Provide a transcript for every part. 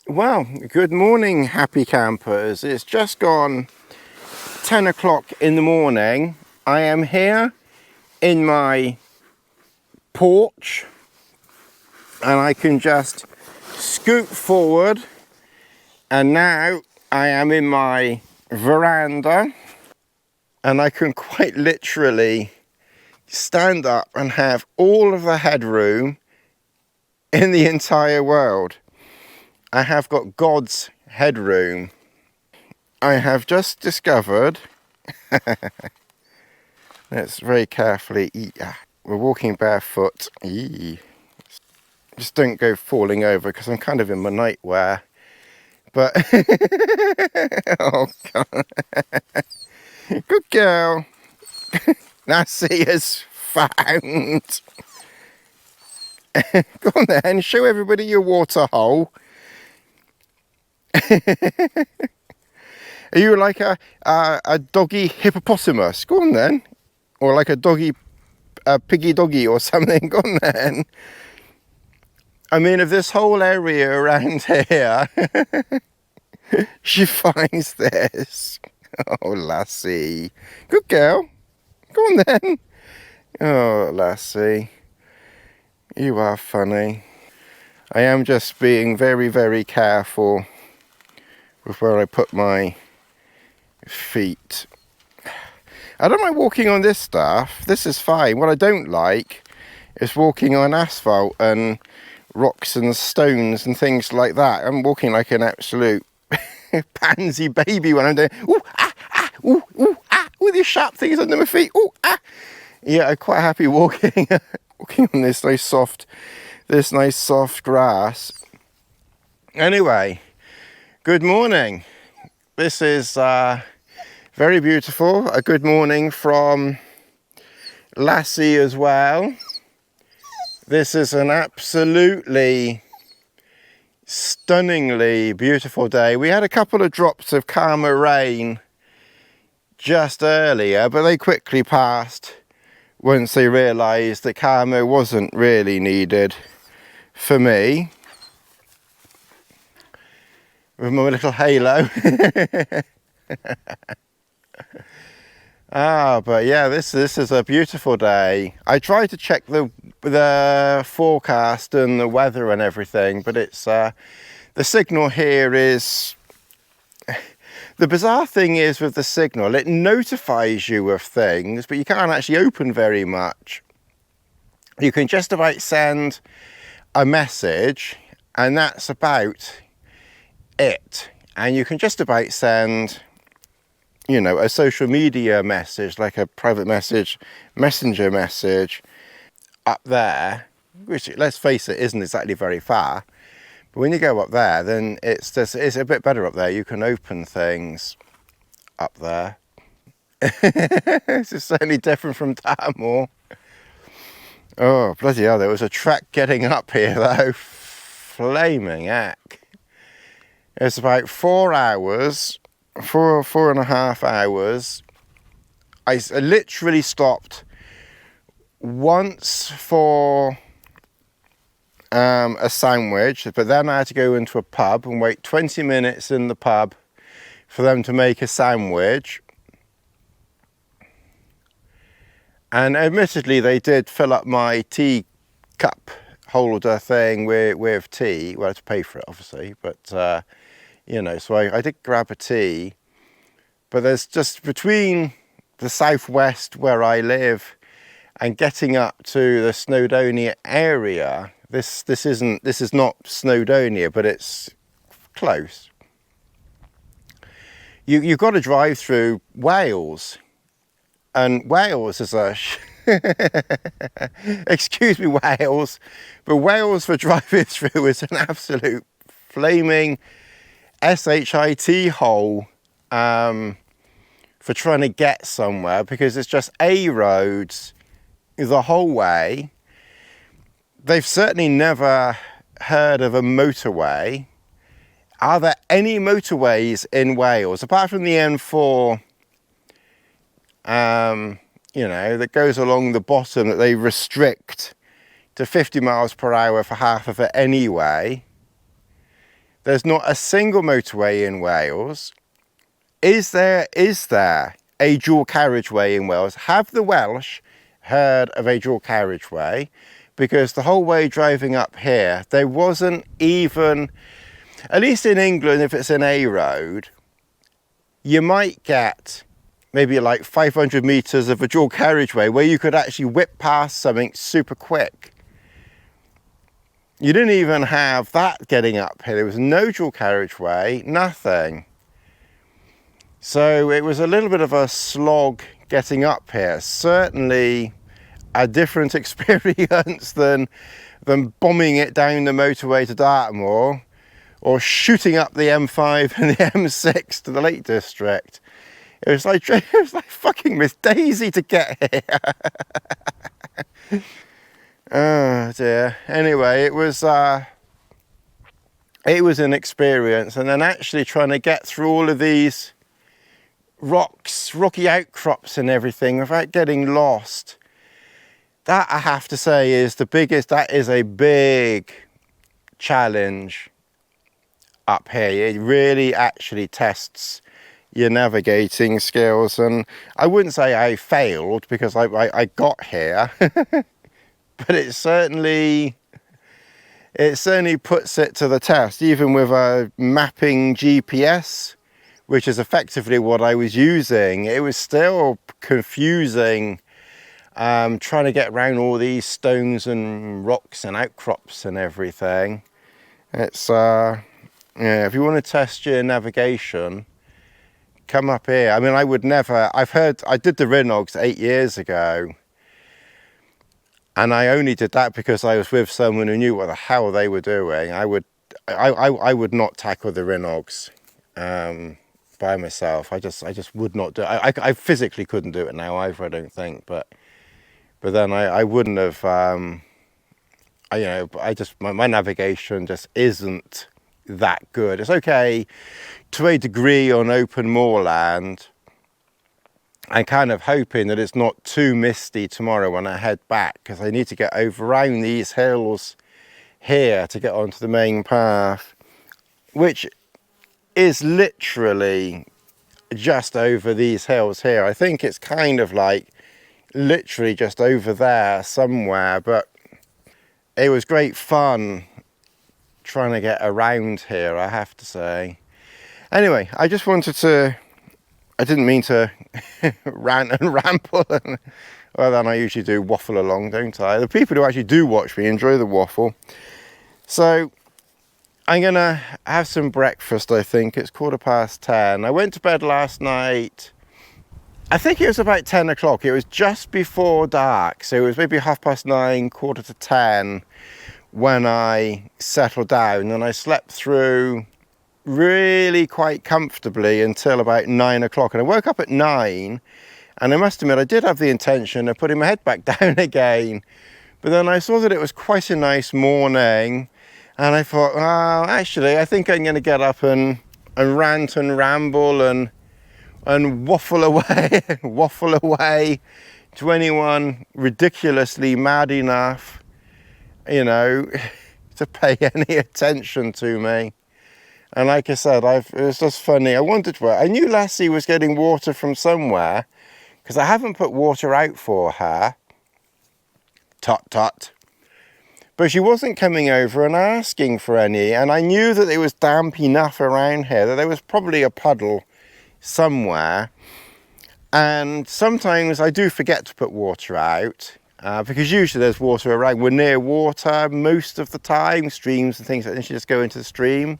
Well, good morning, happy campers. It's just gone 10 o'clock in the morning. I am here in my porch and I can just scoot forward, and now I am in my veranda and I can quite literally stand up and have all of the headroom in the entire world. I have got God's headroom. I have just discovered, let's very carefully, we're walking barefoot. Just don't go falling over because I'm kind of in my nightwear. But, oh God. Good girl. Lassie is found. Go on then, show everybody your water hole. Are you like a doggy hippopotamus? Go on then. Or like a piggy doggy or something. Go on then. I mean, if this whole area around here, she finds this. Oh, Lassie. Good girl. Go on then. Oh, Lassie. You are funny. I am just being very, very careful with where I put my feet. I don't mind walking on this stuff. This is fine. What I don't like is walking on asphalt and rocks and stones and things like that. I'm walking like an absolute pansy baby when I'm doing ooh, ooh, ooh, with these sharp things under my feet. Ooh, Yeah, I'm quite happy walking on this nice soft grass. Anyway, good morning. This is very beautiful. A good morning from Lassie as well. This is an absolutely stunningly beautiful day. We had a couple of drops of calmer rain just earlier, but they quickly passed once they realised that calmer wasn't really needed for me. With my little halo. But yeah, this is a beautiful day. I tried to check the forecast and the weather and everything, but it's the signal here is... The bizarre thing is with the signal, it notifies you of things, but you can't actually open very much. You can just about send a message, and that's about it. And you can just about send, you know, a social media message, like a private message, messenger message up there, which, let's face it, isn't exactly very far. But when you go up there, then it's a bit better up there. You can open things up there. This is certainly different from Dartmoor. Oh, bloody hell, there was a trek getting up here though. Flaming heck. It's about 4 hours, four and a half hours. I literally stopped once for a sandwich, but then I had to go into a pub and wait 20 minutes in the pub for them to make a sandwich. And admittedly, they did fill up my tea cup holder thing with tea. Well, I had to pay for it, obviously, but you know, so I did grab a tea. But there's just between the southwest where I live and getting up to the Snowdonia area, this is not Snowdonia, but it's close. You've got to drive through Wales, and Wales is a excuse me, Wales, but Wales for driving through is an absolute flaming shit hole for trying to get somewhere, because it's just A roads the whole way. They've certainly never heard of a motorway. Are there any motorways in Wales apart from the N4, you know, that goes along the bottom that they restrict to 50 miles per hour for half of it anyway? There's not a single motorway in Wales. Is there a dual carriageway in Wales? Have the Welsh heard of a dual carriageway? Because the whole way driving up here, there wasn't even, at least in England, if it's an A road, you might get maybe like 500 meters of a dual carriageway where you could actually whip past something super quick. You didn't even have that getting up here. There was no dual carriageway, nothing. So it was a little bit of a slog getting up here. Certainly a different experience than bombing it down the motorway to Dartmoor or shooting up the M5 and the M6 to the Lake District. It was like fucking Miss Daisy to get here. Oh dear. Anyway, it was an experience, and then actually trying to get through all of these rocky outcrops and everything without getting lost. That, I have to say, is the biggest, that is a big challenge up here. It really actually tests your navigating skills, and I wouldn't say I failed because I got here, but it certainly puts it to the test, even with a mapping GPS, which is effectively what I was using. It was still confusing, trying to get around all these stones and rocks and outcrops and everything. It's yeah, if you want to test your navigation, come up here. I mean, I would never, I did the Rhinogs 8 years ago, and I only did that because I was with someone who knew what the hell they were doing. I would not tackle the Rhinogs by myself. I just would not do it. I physically couldn't do it now either, I don't think, but then I wouldn't have, you know, my navigation just isn't that good. It's okay to a degree on open moorland. I'm kind of hoping that it's not too misty tomorrow when I head back, because I need to get over around these hills here to get onto the main path, which is literally just over these hills here. I think it's kind of like literally just over there somewhere, but it was great fun trying to get around here, I have to say. Anyway, I just wanted to, I didn't mean to rant and ramble, and well, then I usually do waffle along, don't I? The people who actually do watch me enjoy the waffle. So I'm gonna have some breakfast, I think. It's 10:15. I went to bed last night, I think it was about 10 o'clock. It was just before dark, so it was maybe 9:30, 9:45 when I settled down, and I slept through really quite comfortably until about 9 o'clock, and I woke up at 9, and I must admit I did have the intention of putting my head back down again, but then I saw that it was quite a nice morning, and I thought, well, actually I think I'm going to get up and rant and ramble and waffle away to anyone ridiculously mad enough, you know, to pay any attention to me. And like I said, it was just funny. I knew Lassie was getting water from somewhere, because I haven't put water out for her. Tut tut. But she wasn't coming over and asking for any, and I knew that it was damp enough around here that there was probably a puddle somewhere. And sometimes I do forget to put water out, because usually there's water around. We're near water most of the time, streams and things like that, and she just go into the stream.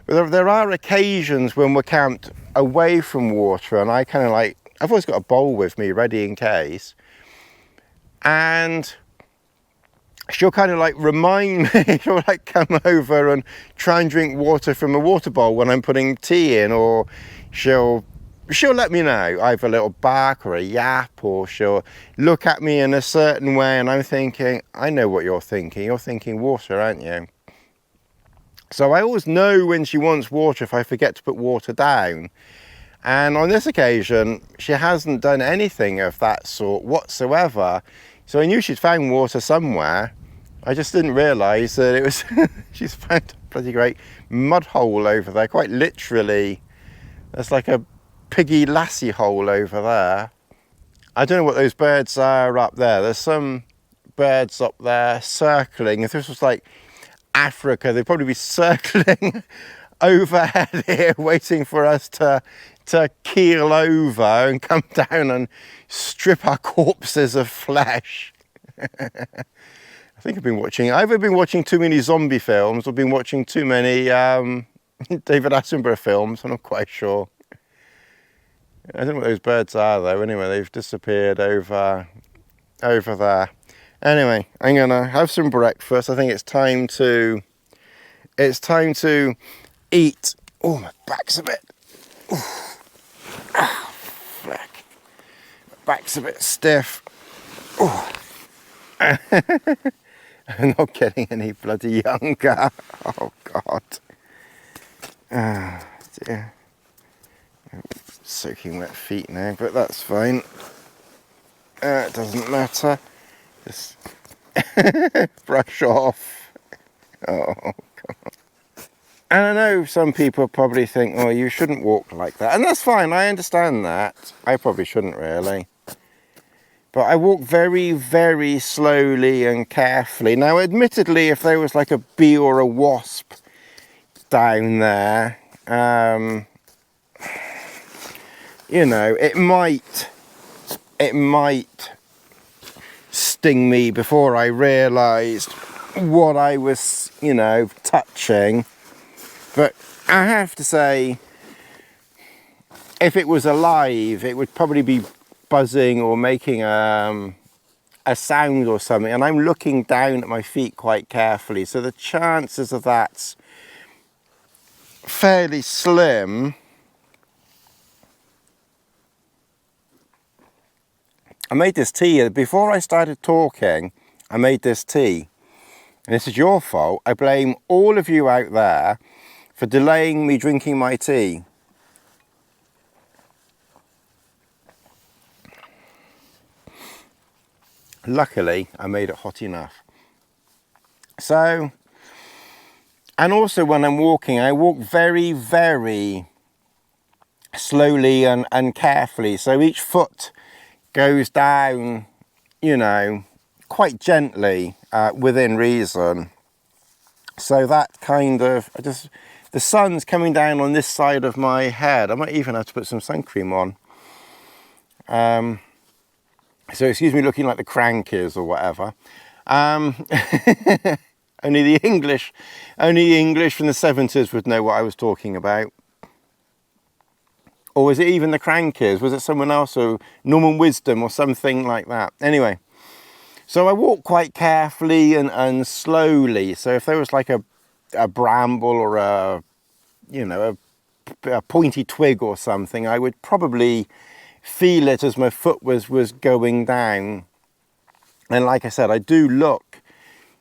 But there are occasions when we're camped away from water, and I kind of like, I've always got a bowl with me ready in case, and she'll kind of like remind me, she'll like come over and try and drink water from a water bowl when I'm putting tea in, or she'll let me know, either a little bark or a yap, or she'll look at me in a certain way, and I'm thinking, I know what you're thinking water, aren't you? So I always know when she wants water if I forget to put water down. And on this occasion, she hasn't done anything of that sort whatsoever. So I knew she'd found water somewhere. I just didn't realise that it was, she's found a bloody great mud hole over there, quite literally. There's like a piggy Lassie hole over there. I don't know what those birds are up there. There's some birds up there circling. If this was like Africa, they'd probably be circling overhead here, waiting for us to keel over and come down and strip our corpses of flesh. I think I've either been watching too many zombie films or been watching too many David Attenborough films. I'm not quite sure. I don't know what those birds are though. Anyway, they've disappeared over there. Anyway, I'm gonna have some breakfast. I think it's time to eat. Oh, my back's a bit. Fleck. My back's a bit stiff. Oh. I'm not getting any bloody younger. Oh God. Oh dear. Soaking wet feet now, but that's fine. It doesn't matter. Just brush off. Oh God. And I know some people probably think, oh, you shouldn't walk like that. And that's fine, I understand that. I probably shouldn't really. But I walk very, very slowly and carefully. Now, admittedly, if there was like a bee or a wasp down there, you know, it might sting me before I realised what I was, you know, touching. But I have to say, if it was alive, it would probably be buzzing or making a sound or something. And I'm looking down at my feet quite carefully, so the chances of that's fairly slim. I made this tea before I started talking. I made this tea, and this is your fault. I blame all of you out there for delaying me drinking my tea. Luckily, I made it hot enough. So, and also when I'm walking, I walk very, very slowly and carefully. So each foot goes down, you know, quite gently, within reason. So that kind of, the sun's coming down on this side of my head. I might even have to put some sun cream on. So excuse me looking like the Crankies or whatever. Only the English from the 70s would know what I was talking about. Or was it even the Crankies? Was it someone else, or Norman Wisdom or something like that? Anyway, so I walk quite carefully and slowly. So if there was like a bramble or a pointy twig or something, I would probably feel it as my foot was going down. And like I said, I do look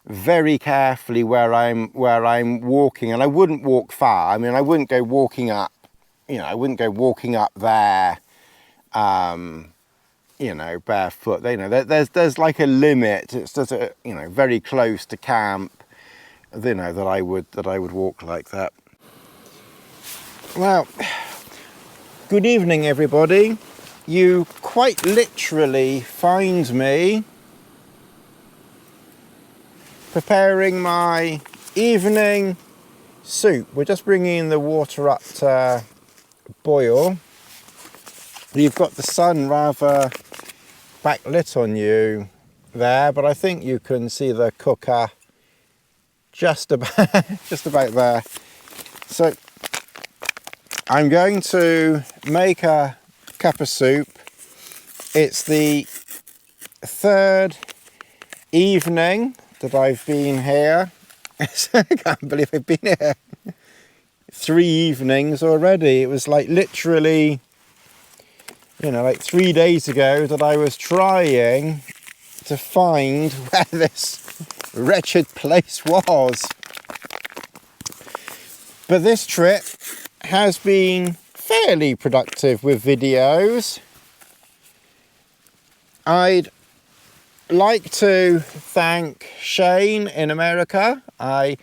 very carefully where I'm walking, and I wouldn't walk far. I mean, I wouldn't go walking up, you know, I wouldn't go walking up there, you know, barefoot. You know, there's like a limit. It's just you know, very close to camp, you know, that I would walk like that. Well, good evening, everybody. You quite literally find me preparing my evening soup. We're just bringing the water up to boil. You've got the sun rather backlit on you there, but I think you can see the cooker just about there. So I'm going to make a cup of soup. It's the third evening that I've been here. I can't believe I've been here 3 evenings already. It was like literally, you know, like 3 days ago that I was trying to find where this wretched place was. But this trip has been fairly productive with videos. I'd like to thank Shane in America. I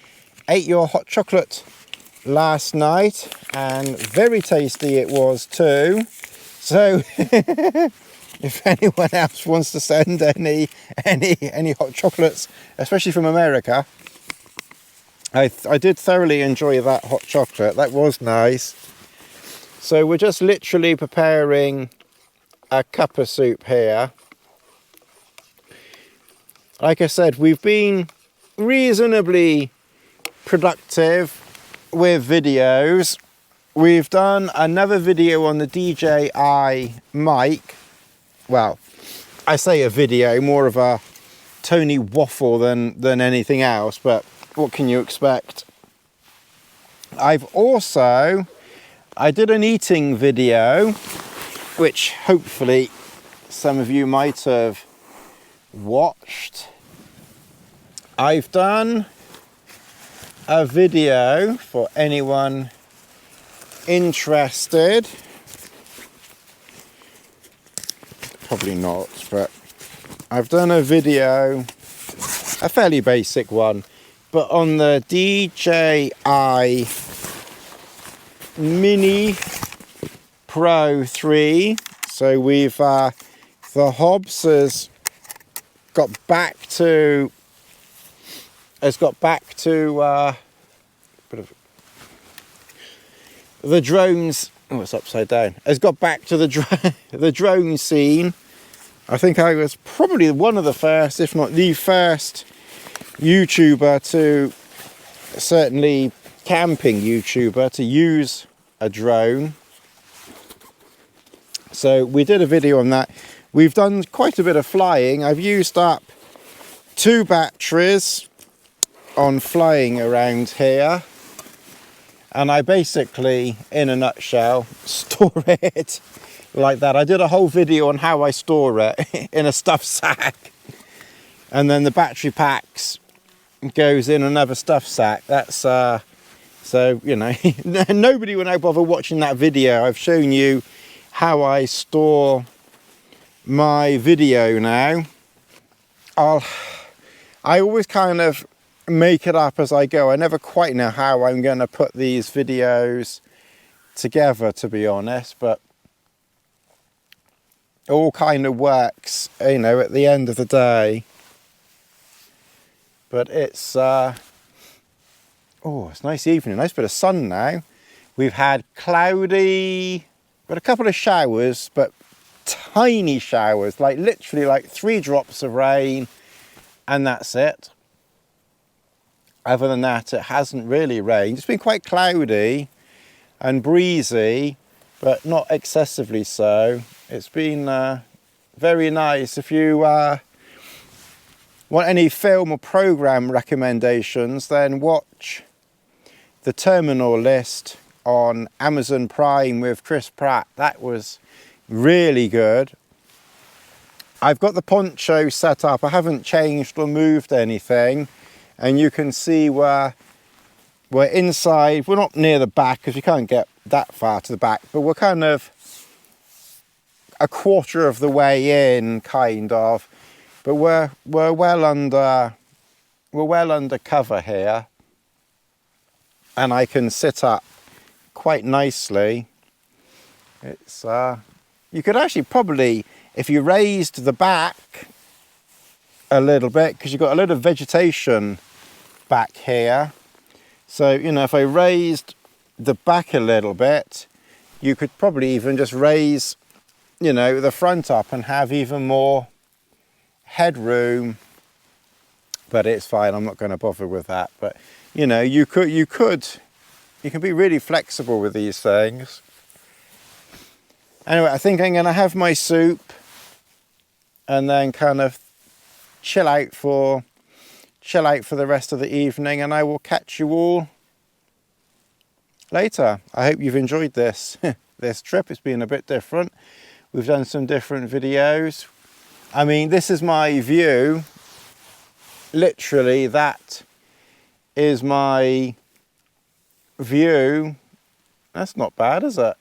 ate your hot chocolate last night, and very tasty it was too. So if anyone else wants to send any hot chocolates, especially from America, I did thoroughly enjoy that hot chocolate. That was nice. So we're just literally preparing a cup of soup here. Like I said, we've been reasonably productive with videos. We've done another video on the DJI mic. Well, I say a video, more of a Tony waffle than anything else, but what can you expect? I did an eating video, which hopefully some of you might have watched. I've done a video for anyone interested. Probably not, but I've done a video, a fairly basic one, but on the DJI Mini Pro 3. So we've the Hobbs has got back to the drones. Oh, it's upside down. Has got back to the drone scene. I think I was probably one of the first, if not the first, YouTuber to, certainly camping YouTuber, to use a drone. So we did a video on that. We've done quite a bit of flying. I've used up 2 batteries on flying around here, and I basically, in a nutshell, store it like that. I did a whole video on how I store it in a stuffed sack, and then the battery packs goes in another stuffed sack. That's so, you know, nobody will now bother watching that video. I've shown you how I store my video now. I always kind of make it up as I go. I never quite know how I'm going to put these videos together, to be honest, but it all kind of works, you know, at the end of the day. But it's oh, it's a nice evening, nice bit of sun now. We've had cloudy, but a couple of showers, but tiny showers, like literally like 3 drops of rain, and that's it. Other than that, it hasn't really rained. It's been quite cloudy and breezy, but not excessively so. It's been very nice. If you want any film or program recommendations, then watch The Terminal List on Amazon Prime with Chris Pratt. That was really good. I've got the poncho set up. I haven't changed or moved anything, and you can see where we're inside. We're not near the back because you can't get that far to the back, but we're kind of a quarter of the way in, kind of. But we're well under cover here, and I can sit up quite nicely. It's you could actually probably, if you raised the back a little bit, because you've got a lot of vegetation back here. So, you know, if I raised the back a little bit, you could probably even just raise, you know, the front up and have even more headroom. But it's fine, I'm not going to bother with that. But, you know, you can be really flexible with these things. Anyway, I think I'm going to have my soup and then kind of chill out for the rest of the evening, and I will catch you all later. I hope you've enjoyed this this trip. It's been a bit different. We've done some different videos. I mean, this is my view. Literally, that is my view. That's not bad, is it?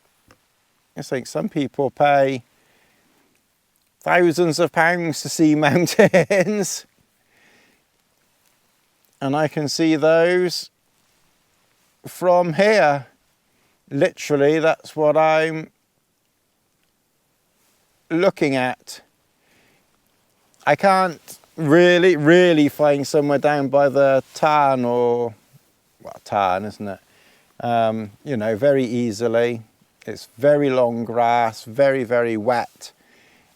I think some people pay thousands of pounds to see mountains, and I can see those from here. Literally, that's what I'm looking at. I can't really find somewhere down by the tarn, or, well, tarn, isn't it? You know, very easily. It's very long grass, very wet.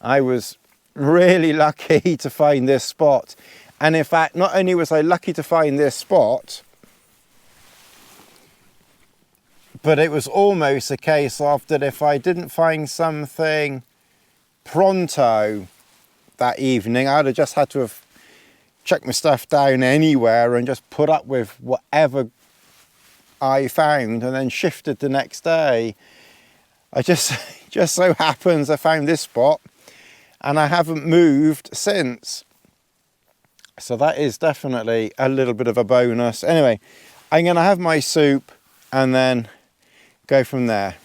I was really lucky to find this spot. And in fact, not only was I lucky to find this spot, but it was almost a case of that if I didn't find something pronto that evening, I'd have just had to have chucked my stuff down anywhere and just put up with whatever I found and then shifted the next day. I just so happens I found this spot and I haven't moved since. So that is definitely a little bit of a bonus. Anyway, I'm going to have my soup and then go from there.